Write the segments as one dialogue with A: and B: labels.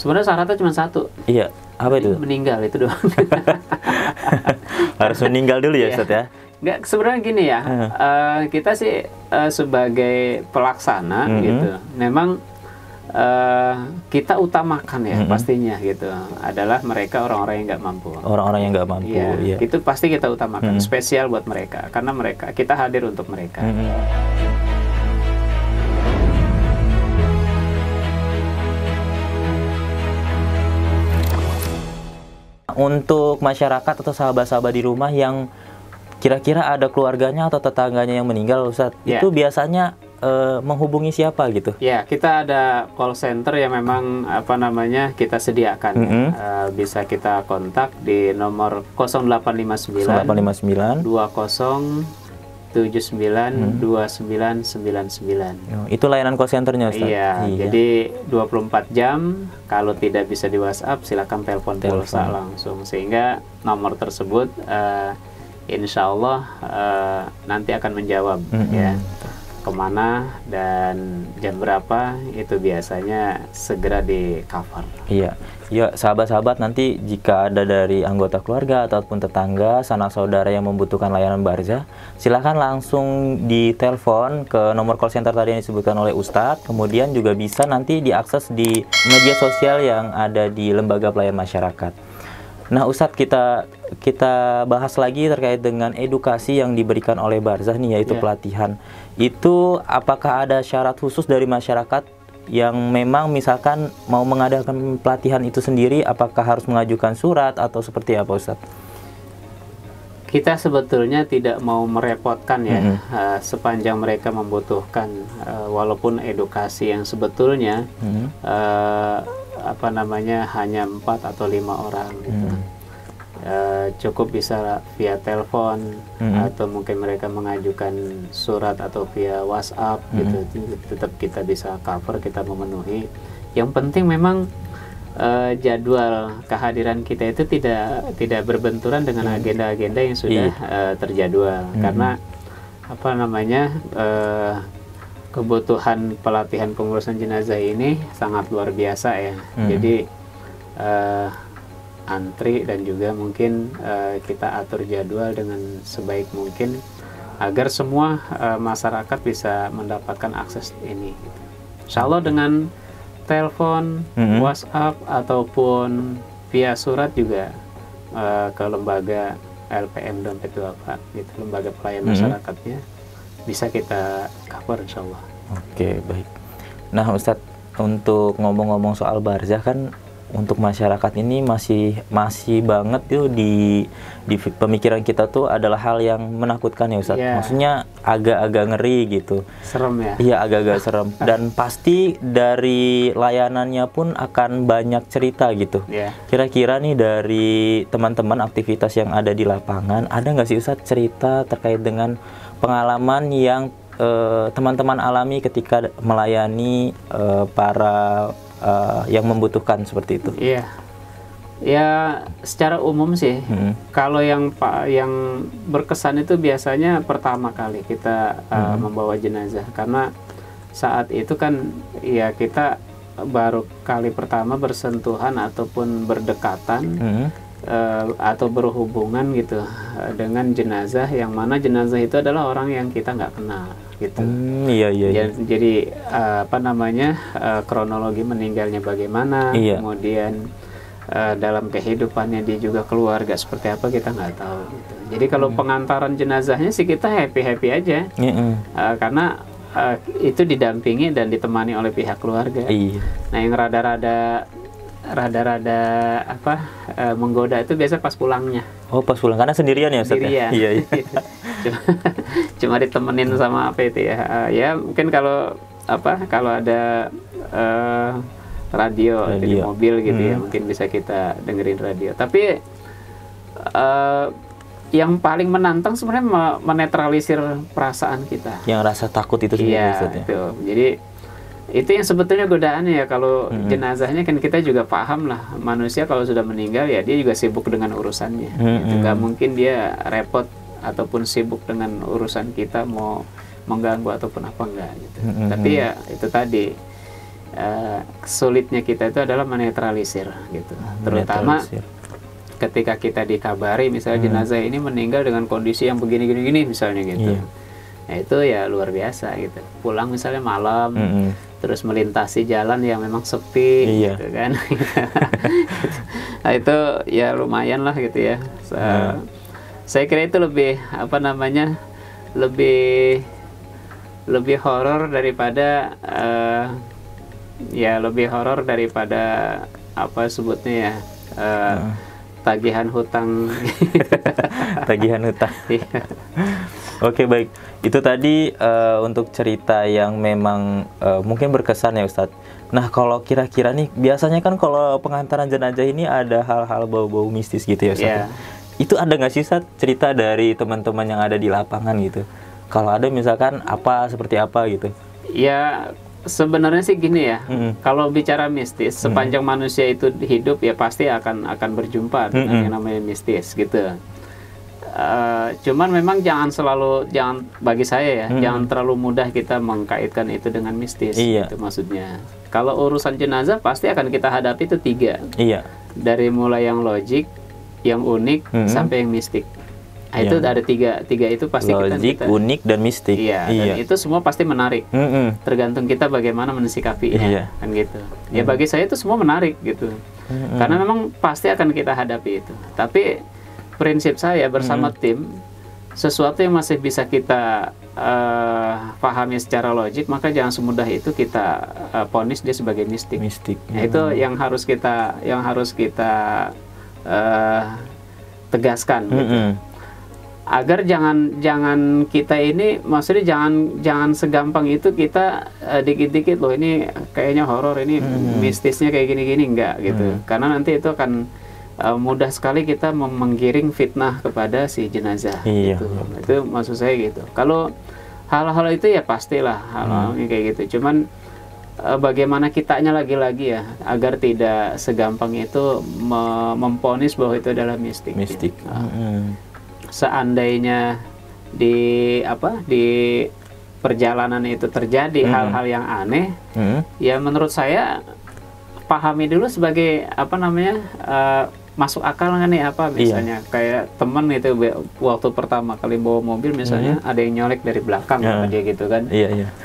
A: Sebenarnya syaratnya cuma satu.
B: Iya, apa itu?
A: Meninggal, itu doang.
B: Harus meninggal dulu ya, Ustaz ya?
A: Nggak, sebenarnya gini ya, kita sih sebagai pelaksana gitu, memang kita utamakan ya pastinya gitu, adalah mereka orang-orang yang nggak mampu.
B: Orang-orang yang nggak mampu,
A: ya. Itu pasti kita utamakan, spesial buat mereka, karena kita hadir untuk mereka.
B: Untuk masyarakat atau sahabat-sahabat di rumah yang kira-kira ada keluarganya atau tetangganya yang meninggal, Ustadz, itu biasanya menghubungi siapa gitu?
A: Ya, kita ada call center yang memang kita sediakan. Bisa kita kontak di nomor 0859 20
B: Itu layanan call centernya, Ustadz?
A: Iya, jadi 24 jam. Kalau tidak bisa di WhatsApp, silakan telepon pulsa langsung. Sehingga nomor tersebut insya Allah nanti akan menjawab ya, kemana dan jam berapa, itu biasanya segera di cover.
B: Iya, ya sahabat-sahabat, nanti jika ada dari anggota keluarga ataupun tetangga, sanak saudara yang membutuhkan layanan barzah, silahkan langsung ditelepon ke nomor call center tadi yang disebutkan oleh Ustadz. Kemudian juga bisa nanti diakses di media sosial yang ada di Lembaga Pelayanan Masyarakat. Nah, Ustadz, kita bahas lagi terkait dengan edukasi yang diberikan oleh barzah nih, yaitu pelatihan. Itu apakah ada syarat khusus dari masyarakat yang memang misalkan mau mengadakan pelatihan itu sendiri, apakah harus mengajukan surat atau seperti apa, Ustadz?
A: Kita sebetulnya tidak mau merepotkan ya, sepanjang mereka membutuhkan, walaupun edukasi yang sebetulnya hanya 4 atau 5 orang gitu. Cukup bisa via telepon, atau mungkin mereka mengajukan surat atau via WhatsApp gitu. Tetap kita bisa cover, kita memenuhi. Yang penting memang jadwal kehadiran kita itu tidak berbenturan dengan agenda-agenda yang sudah terjadwal. Karena kebutuhan pelatihan pengurusan jenazah ini sangat luar biasa ya. Jadi antri dan juga mungkin kita atur jadwal dengan sebaik mungkin agar semua masyarakat bisa mendapatkan akses ini. Insya Allah dengan telepon, WhatsApp ataupun via surat juga ke lembaga LPM Dompet Duafa gitu, lembaga pelayanan masyarakatnya, bisa kita cover insya Allah. Oke,
B: baik. Nah, Ustadz, untuk ngomong-ngomong soal barzah kan untuk masyarakat ini masih banget tuh di pemikiran kita tuh adalah hal yang menakutkan ya, Ustadz. Maksudnya agak-agak ngeri gitu.
A: Serem ya?
B: Iya, agak-agak serem. Dan pasti dari layanannya pun akan banyak cerita gitu. Kira-kira nih dari teman-teman aktivitas yang ada di lapangan, ada nggak sih, Ustadz, cerita terkait dengan pengalaman yang teman-teman alami ketika melayani para yang membutuhkan seperti itu?
A: Iya, ya secara umum sih, kalau yang berkesan itu biasanya pertama kali kita membawa jenazah, karena saat itu kan ya kita baru kali pertama bersentuhan ataupun berdekatan atau berhubungan gitu dengan jenazah, yang mana jenazah itu adalah orang yang kita nggak kenal gitu. Jadi kronologi meninggalnya bagaimana, kemudian dalam kehidupannya dia juga keluarga seperti apa, kita nggak tahu gitu. Jadi kalau pengantaran jenazahnya sih kita happy aja, karena itu didampingi dan ditemani oleh pihak keluarga. Nah, yang rada-rada menggoda itu biasa pas pulangnya.
B: Oh, pas pulang, karena sendirian ya, Ustaz?
A: Sendirian. Iya. Cuma ditemenin sama apa itu ya. Ya mungkin kalau ada radio di mobil gitu ya, mungkin bisa kita dengerin radio. Tapi yang paling menantang sebenarnya menetralisir perasaan kita.
B: Yang rasa takut itu sendiri.
A: Iya, itu. Jadi itu yang sebetulnya godaannya ya. Kalau jenazahnya kan kita juga paham lah, manusia kalau sudah meninggal ya dia juga sibuk dengan urusannya. Itu nggak mungkin dia repot ataupun sibuk dengan urusan kita, mau mengganggu ataupun apa enggak gitu. Tapi ya itu tadi, sulitnya kita itu adalah menetralisir gitu. Terutama ketika kita dikabari misalnya jenazah ini meninggal dengan kondisi yang begini-gini misalnya gitu. Nah itu ya luar biasa gitu. Pulang misalnya malam, terus melintasi jalan yang memang sepi gitu kan. Nah itu ya lumayan lah gitu ya. Saya kira itu lebih apa namanya, lebih horor daripada lebih horor daripada apa sebutnya ya, tagihan hutang.
B: Tagihan hutang. Oke, baik. Itu tadi untuk cerita yang memang mungkin berkesan ya Ustadz. Nah, kalau kira-kira nih, biasanya kan kalau pengantaran jenazah ini ada hal-hal bau-bau mistis gitu ya Ustadz. Itu ada nggak sih Ustadz cerita dari teman-teman yang ada di lapangan gitu? Kalau ada misalkan seperti apa gitu?
A: Ya, sebenarnya sih gini ya. Kalau bicara mistis, sepanjang manusia itu hidup ya pasti akan berjumpa dengan yang namanya mistis gitu. Cuman memang jangan bagi saya ya, jangan terlalu mudah kita mengkaitkan itu dengan mistis. Gitu maksudnya. Kalau urusan jenazah pasti akan kita hadapi itu 3. Dari mulai yang logik, yang unik, sampai yang mistik. Nah, itu ada tiga itu pasti
B: logik, unik, dan mistik.
A: Dan itu semua pasti menarik. Tergantung kita bagaimana mensikapinya, kan gitu. Ya bagi saya itu semua menarik gitu. Karena memang pasti akan kita hadapi itu. Tapi prinsip saya bersama tim, sesuatu yang masih bisa kita pahami secara logik, maka jangan semudah itu kita vonis dia sebagai mistik. Nah, itu yang harus kita tegaskan gitu. Agar jangan kita ini, maksudnya jangan segampang itu kita dikit-dikit loh ini kayaknya horor, ini mistisnya kayak gini-gini, enggak gitu. Karena nanti itu akan mudah sekali kita menggiring fitnah kepada si jenazah gitu. Itu maksud saya gitu. Kalau hal-hal itu ya pastilah hal-hal kayak gitu. Cuman bagaimana kitanya lagi-lagi ya, agar tidak segampang itu memponis bahwa itu adalah mistik. Gitu. Seandainya di perjalanan itu terjadi hal-hal yang aneh, ya menurut saya pahami dulu sebagai apa namanya, masuk akal nggak nih apa misalnya kayak teman itu waktu pertama kali bawa mobil misalnya ada yang nyolek dari belakang sama dia gitu kan.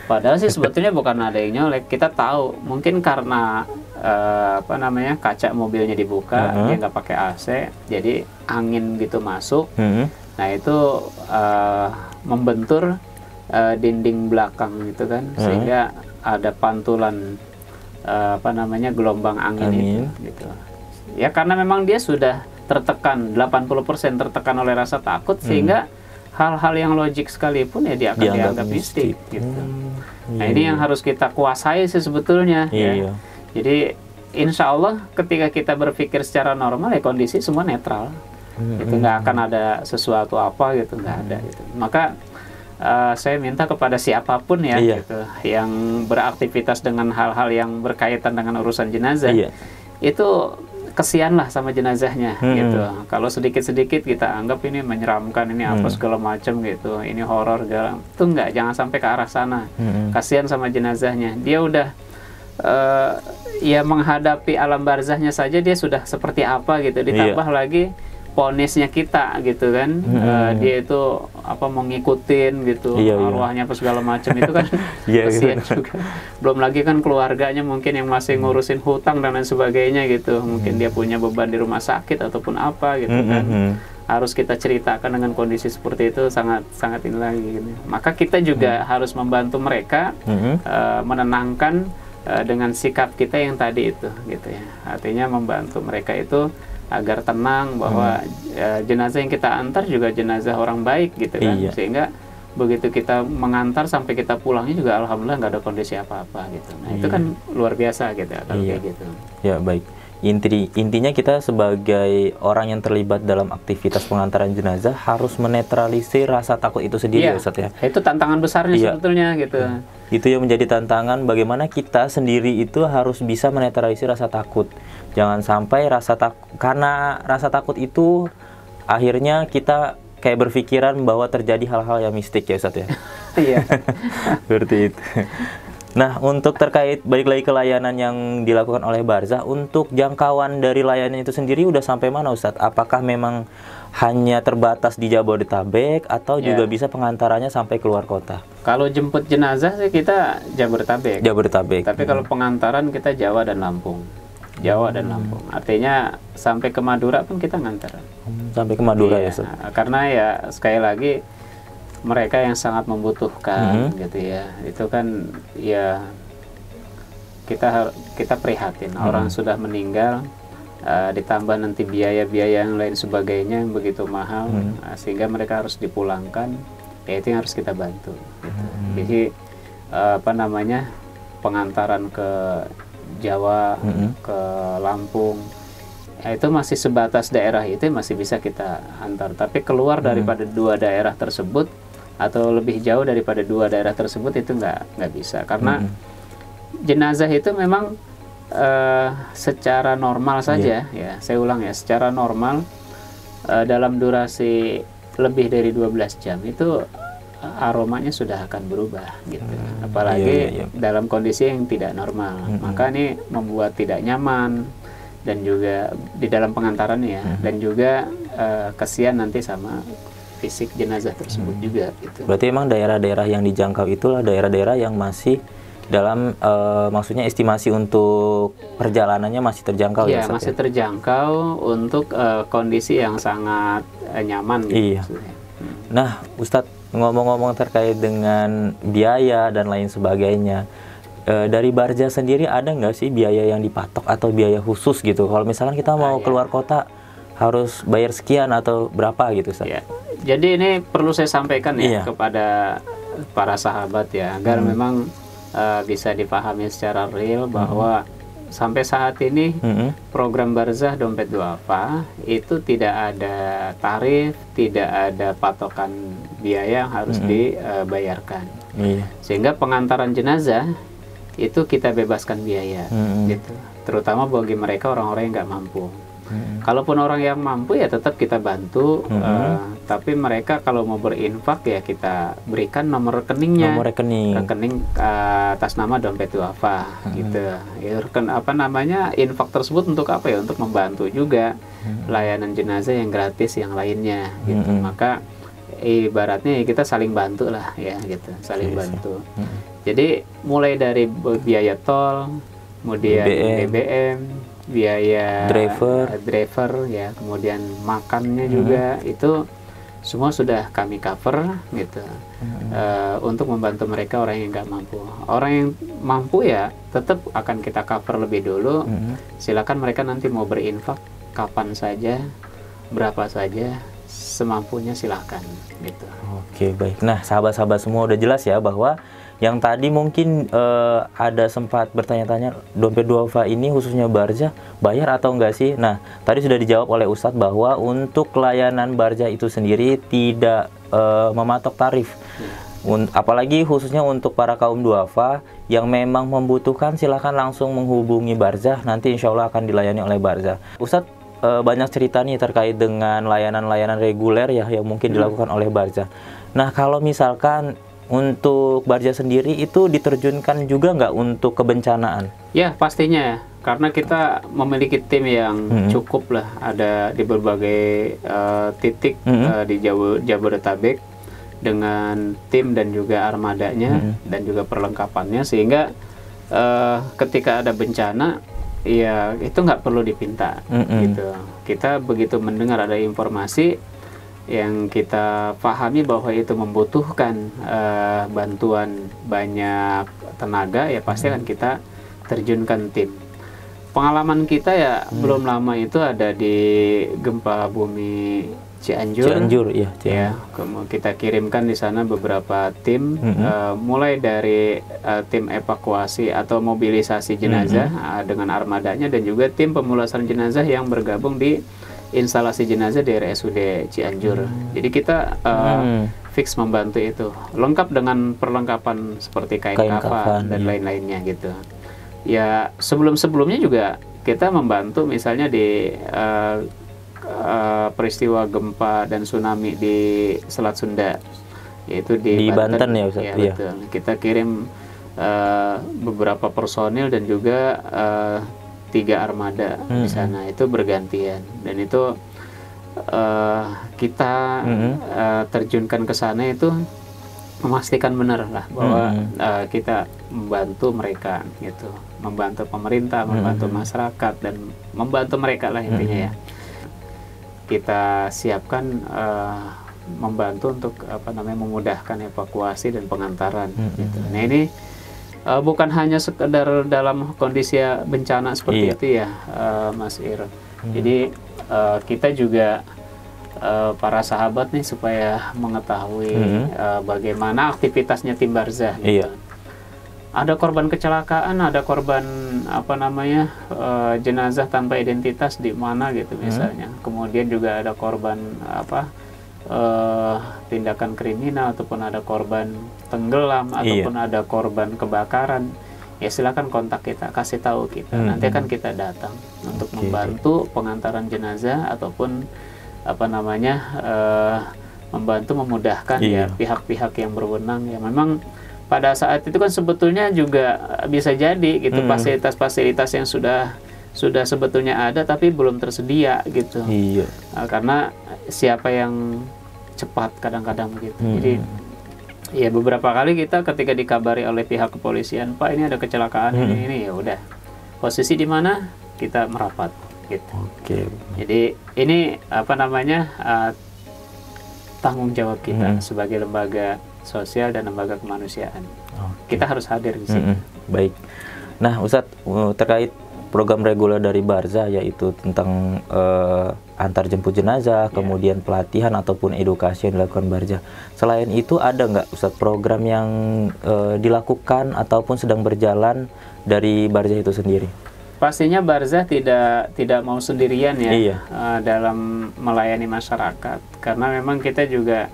A: Padahal sih sebetulnya bukan ada yang nyolek, kita tahu mungkin karena apa namanya, kaca mobilnya dibuka, dia nggak pakai AC, jadi angin gitu masuk. Nah itu membentur dinding belakang gitu kan, sehingga ada pantulan apa namanya, gelombang angin itu gitu. Ya karena memang dia sudah tertekan 80% tertekan oleh rasa takut, sehingga hal-hal yang logik sekalipun ya dia akan dianggap mistik gitu. Nah ini yang harus kita kuasai sih sebetulnya. Ya. Jadi insya Allah ketika kita berpikir secara normal ya kondisi semua netral. Itu nggak akan ada sesuatu apa gitu, nggak ada gitu. Maka saya minta kepada siapapun ya gitu, yang beraktivitas dengan hal-hal yang berkaitan dengan urusan jenazah, itu kesian lah sama jenazahnya gitu. Kalau sedikit-sedikit kita anggap ini menyeramkan, ini apa segala macam gitu, ini horor segala, itu enggak, jangan sampai ke arah sana. Kasihan sama jenazahnya, dia udah ya menghadapi alam barzahnya saja dia sudah seperti apa gitu, ditambah lagi ponisnya kita gitu kan. Dia itu apa mengikutin gitu, arwahnya apa segala macam itu kan kasihan juga. Belum lagi kan keluarganya mungkin yang masih ngurusin hutang dan lain sebagainya gitu, mungkin dia punya beban di rumah sakit ataupun apa gitu kan. Harus kita ceritakan dengan kondisi seperti itu, sangat ini lagi gitu. Maka kita juga harus membantu mereka menenangkan dengan sikap kita yang tadi itu gitu ya. Artinya membantu mereka itu agar tenang bahwa jenazah yang kita antar juga jenazah orang baik gitu kan. Sehingga begitu kita mengantar sampai kita pulangnya juga alhamdulillah nggak ada kondisi apa-apa gitu. Nah itu kan luar biasa gitu kalau kayak gitu.
B: Ya baik. Intinya kita sebagai orang yang terlibat dalam aktivitas pengantaran jenazah harus menetralisir rasa takut itu sendiri, Ustaz ya.
A: Itu tantangan besarnya sebetulnya gitu.
B: Itu yang menjadi tantangan, bagaimana kita sendiri itu harus bisa menetralisir rasa takut. Jangan sampai karena rasa takut itu akhirnya kita kayak berpikiran bahwa terjadi hal-hal yang mistik ya Ustaz ya.
A: Iya.
B: Seperti itu. Nah, untuk terkait balik lagi ke layanan yang dilakukan oleh Barzah, untuk jangkauan dari layanan itu sendiri udah sampai mana Ustadz? Apakah memang hanya terbatas di Jabodetabek atau juga bisa pengantarannya sampai keluar kota?
A: Kalau jemput jenazah sih kita Jabodetabek.
B: Jabodetabek.
A: Tapi kalau pengantaran kita Jawa dan Lampung. Jawa dan Lampung. Artinya sampai ke Madura pun kita ngantar.
B: Sampai ke Madura ya, Ustadz?
A: Karena ya sekali lagi mereka yang sangat membutuhkan gitu ya, itu kan ya kita prihatin orang sudah meninggal, ditambah nanti biaya-biaya yang lain sebagainya yang begitu mahal, sehingga mereka harus dipulangkan, ya itu yang harus kita bantu gitu. Jadi apa namanya, pengantaran ke Jawa, ke Lampung, ya itu masih sebatas daerah itu masih bisa kita antar, tapi keluar daripada dua daerah tersebut atau lebih jauh daripada dua daerah tersebut itu nggak bisa, karena jenazah itu memang secara normal saja ya, saya ulang ya, secara normal dalam durasi lebih dari 12 jam itu aromanya sudah akan berubah gitu, apalagi dalam kondisi yang tidak normal, maka ini membuat tidak nyaman dan juga di dalam pengantaran ya, dan juga kasihan nanti sama fisik jenazah tersebut juga gitu.
B: Berarti emang daerah-daerah yang dijangkau itulah daerah-daerah yang masih dalam maksudnya estimasi untuk perjalanannya masih terjangkau ya?
A: Iya, masih terjangkau untuk kondisi yang sangat nyaman gitu.
B: Iya. Nah, Ustadz, ngomong-ngomong terkait dengan biaya dan lain sebagainya, dari Barzah sendiri ada nggak sih biaya yang dipatok atau biaya khusus gitu? Kalau misalkan kita mau keluar kota harus bayar sekian atau berapa gitu, Ustadz?
A: Ya. Jadi ini perlu saya sampaikan ya kepada para sahabat ya, agar memang bisa dipahami secara real bahwa sampai saat ini program Barzah Dompet Duafa itu tidak ada tarif, tidak ada patokan biaya yang harus dibayarkan. Sehingga pengantaran jenazah itu kita bebaskan biaya gitu, terutama bagi mereka orang-orang yang nggak mampu. Kalaupun orang yang mampu ya tetap kita bantu, tapi mereka kalau mau berinfak ya kita berikan nomor rekeningnya, rekening atas nama Dompet Duafa gitu. Ya, apa namanya, infak tersebut untuk apa ya? Untuk membantu juga layanan jenazah yang gratis yang lainnya gitu. Maka ibaratnya kita saling bantu lah ya gitu, saling bantu. Jadi mulai dari biaya tol, kemudian BBM, biaya driver ya, kemudian makannya juga itu semua sudah kami cover gitu, untuk membantu mereka orang yang nggak mampu. Orang yang mampu ya tetap akan kita cover lebih dulu. Silakan mereka nanti mau berinfak kapan saja, berapa saja, semampunya silahkan gitu.
B: Oke, baik. Nah, sahabat-sahabat semua udah jelas ya bahwa yang tadi mungkin ada sempat bertanya-tanya, Dompet Duafa ini khususnya Barzah bayar atau enggak sih? Nah, tadi sudah dijawab oleh Ustadz bahwa untuk layanan Barzah itu sendiri tidak mematok tarif. Apalagi khususnya untuk para kaum duafa yang memang membutuhkan, silahkan langsung menghubungi Barzah, nanti insya Allah akan dilayani oleh Barzah. Ustadz, banyak cerita nih terkait dengan layanan-layanan reguler ya yang mungkin dilakukan oleh Barzah. Nah, kalau misalkan untuk Barzah sendiri itu diterjunkan juga nggak untuk kebencanaan?
A: Ya, pastinya ya. Karena kita memiliki tim yang cukup lah, ada di berbagai titik di Jabodetabek dengan tim dan juga armadanya dan juga perlengkapannya, sehingga ketika ada bencana ya itu nggak perlu dipinta gitu. Kita begitu mendengar ada informasi yang kita pahami bahwa itu membutuhkan bantuan banyak tenaga, ya pasti akan kita terjunkan tim. Pengalaman kita ya belum lama itu ada di gempa bumi Cianjur ya, kita kirimkan di sana beberapa tim, mulai dari tim evakuasi atau mobilisasi jenazah dengan armadanya, dan juga tim pemulasaran jenazah yang bergabung di instalasi jenazah di RSUD Cianjur. Jadi kita fix membantu itu, lengkap dengan perlengkapan seperti kain kafan dan lain-lainnya gitu. Ya sebelum-sebelumnya juga kita membantu misalnya di peristiwa gempa dan tsunami di Selat Sunda, yaitu di
B: Banten ya Ustaz?
A: Ya, betul. Kita kirim beberapa personil dan juga 3 armada di sana, itu bergantian, dan itu kita terjunkan ke sana itu memastikan benar lah bahwa kita membantu mereka gitu, membantu pemerintah, membantu masyarakat, dan membantu mereka lah intinya ya. Kita siapkan membantu untuk memudahkan evakuasi dan pengantaran gitu. Nah ini bukan hanya sekedar dalam kondisi bencana seperti itu ya, Mas Ir. Jadi kita juga para sahabat nih supaya mengetahui bagaimana aktivitasnya tim Barzah gitu. Ada korban kecelakaan, ada korban jenazah tanpa identitas di mana gitu misalnya. Kemudian juga ada korban tindakan kriminal, ataupun ada korban tenggelam, ataupun ada korban kebakaran. Ya silakan kontak kita, kasih tahu kita. Nanti akan kita datang untuk membantu pengantaran jenazah, ataupun membantu memudahkan ya pihak-pihak yang berwenang. Ya memang pada saat itu kan sebetulnya juga bisa jadi gitu fasilitas-fasilitas yang sudah sebetulnya ada tapi belum tersedia gitu. Karena siapa yang cepat kadang-kadang gitu. Jadi ya beberapa kali kita ketika dikabari oleh pihak kepolisian, Pak ini ada kecelakaan ini, ya udah posisi di mana kita merapat gitu. Jadi ini tanggung jawab kita sebagai lembaga sosial dan lembaga kemanusiaan. Kita harus hadir di sini.
B: Baik. Nah, Ustadz, terkait program reguler dari Barzah, yaitu tentang antar jemput jenazah, kemudian pelatihan ataupun edukasi yang dilakukan Barzah. Selain itu ada nggak Ustadz program yang dilakukan ataupun sedang berjalan dari Barzah itu sendiri?
A: Pastinya Barzah tidak mau sendirian ya dalam melayani masyarakat, karena memang kita juga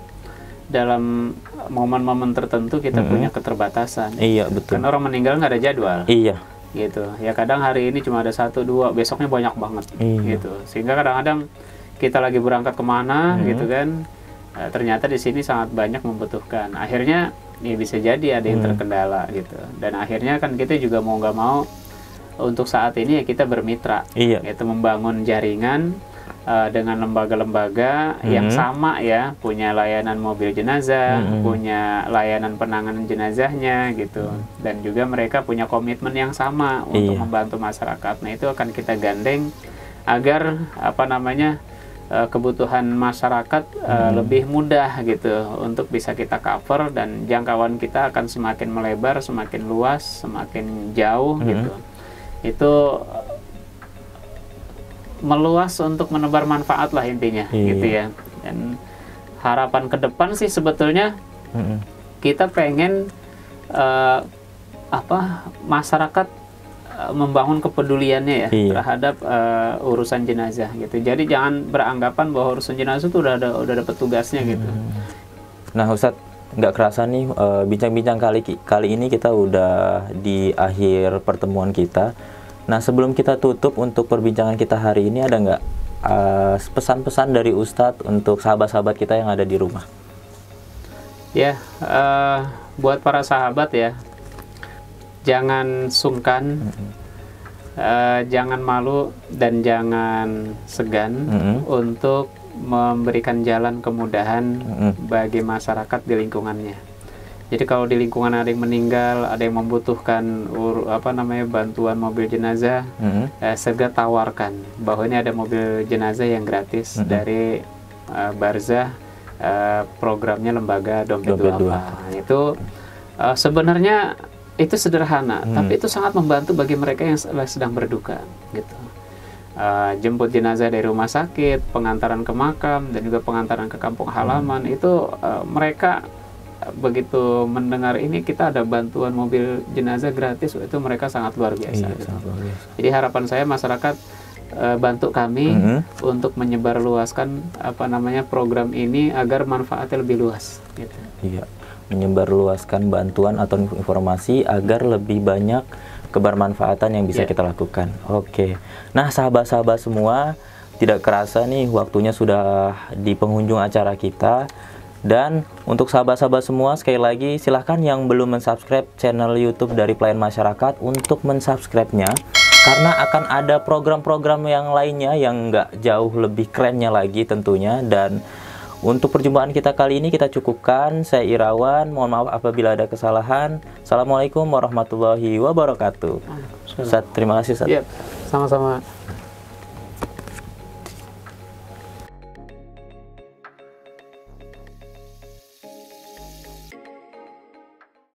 A: dalam momen-momen tertentu kita punya keterbatasan.
B: Betul.
A: Karena orang meninggal nggak ada jadwal. Gitu ya, kadang hari ini cuma ada 1-2, besoknya banyak banget gitu, sehingga kadang-kadang kita lagi berangkat kemana gitu kan, ternyata di sini sangat banyak membutuhkan. Akhirnya ya bisa jadi ada yang terkendala gitu, dan akhirnya kan kita juga mau nggak mau untuk saat ini ya kita bermitra, yaitu membangun jaringan dengan lembaga-lembaga yang sama ya, punya layanan mobil jenazah, punya layanan penanganan jenazahnya gitu, dan juga mereka punya komitmen yang sama untuk membantu masyarakat. Nah itu akan kita gandeng agar kebutuhan masyarakat lebih mudah gitu untuk bisa kita cover, dan jangkauan kita akan semakin melebar, semakin luas, semakin jauh gitu. Itu meluas untuk menebar manfaat lah intinya gitu ya. Dan harapan ke depan sih sebetulnya kita pengen masyarakat membangun kepeduliannya ya terhadap urusan jenazah gitu. Jadi jangan beranggapan bahwa urusan jenazah itu udah ada petugasnya gitu.
B: Nah Ustadz, nggak kerasa nih bincang-bincang kali ini kita udah di akhir pertemuan kita. Nah sebelum kita tutup untuk perbincangan kita hari ini, ada nggak pesan-pesan dari Ustadz untuk sahabat-sahabat kita yang ada di rumah?
A: Ya, buat para sahabat ya, jangan sungkan, jangan malu, dan jangan segan untuk memberikan jalan kemudahan bagi masyarakat di lingkungannya. Jadi kalau di lingkungan ada yang meninggal, ada yang membutuhkan bantuan mobil jenazah, segera tawarkan bahwa ini ada mobil jenazah yang gratis dari Barzah, programnya lembaga Dompet Duafa. Itu sebenarnya itu sederhana, tapi itu sangat membantu bagi mereka yang sedang berduka gitu. Jemput jenazah dari rumah sakit, pengantaran ke makam, dan juga pengantaran ke kampung halaman, itu mereka begitu mendengar ini kita ada bantuan mobil jenazah gratis, itu mereka sangat luar biasa. Sangat luar biasa. Jadi harapan saya masyarakat bantu kami untuk menyebarluaskan program ini agar manfaatnya lebih luas gitu.
B: Menyebarluaskan bantuan atau informasi agar lebih banyak kebermanfaatan yang bisa kita lakukan. Nah sahabat-sahabat semua, tidak kerasa nih waktunya sudah di penghujung acara kita. Dan untuk sahabat-sahabat semua, sekali lagi silahkan yang belum mensubscribe channel YouTube dari Pelayan Masyarakat untuk mensubscribe-nya, karena akan ada program-program yang lainnya yang nggak jauh lebih kerennya lagi tentunya. Dan untuk perjumpaan kita kali ini kita cukupkan. Saya Irawan, mohon maaf apabila ada kesalahan. Assalamualaikum warahmatullahi wabarakatuh. Ustaz, terima kasih Ustaz.
A: Iya, sama-sama.